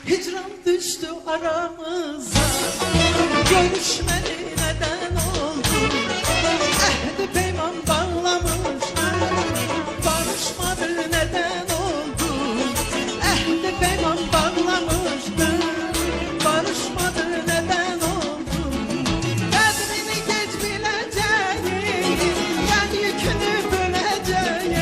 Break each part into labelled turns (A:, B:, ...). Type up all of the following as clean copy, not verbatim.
A: Hicran düştü aramıza, görüşmeli neden oldu? Ehdi peyman bağlamıştık, barışmadı neden oldu? Ehdi peyman bağlamıştık, barışmadı neden oldu? Kadrini geç bileceğim, gel yükünü böleceğim.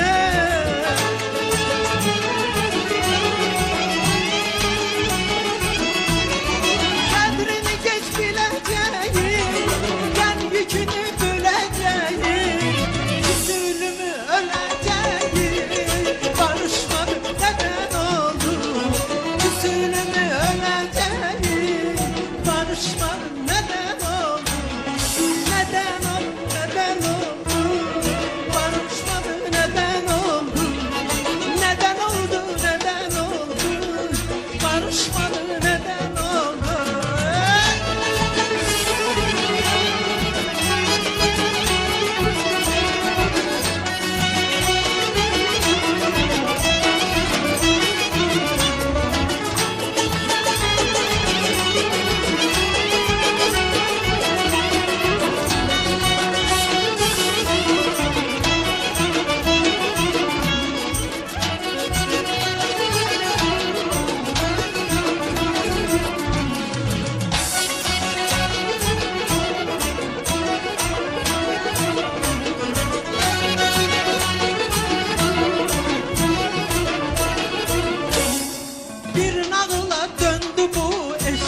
A: Bir nağıla döndü bu eş,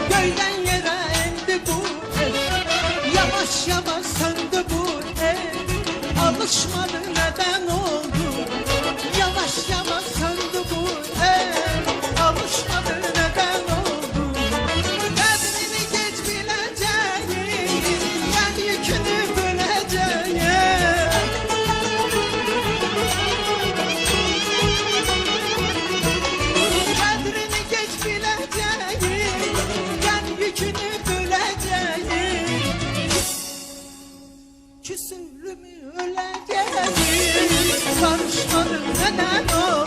A: göyden yere indi bu eş. Yavaş yavaş söndü bu eş, alışmadı neden oldu? Yavaş yavaş söndü bu eş, alışmadı neden oldu? Kadrini geç bileceğim, ben yükünü böleceğim. Küsülümü öleceğim, barışmadım neden o?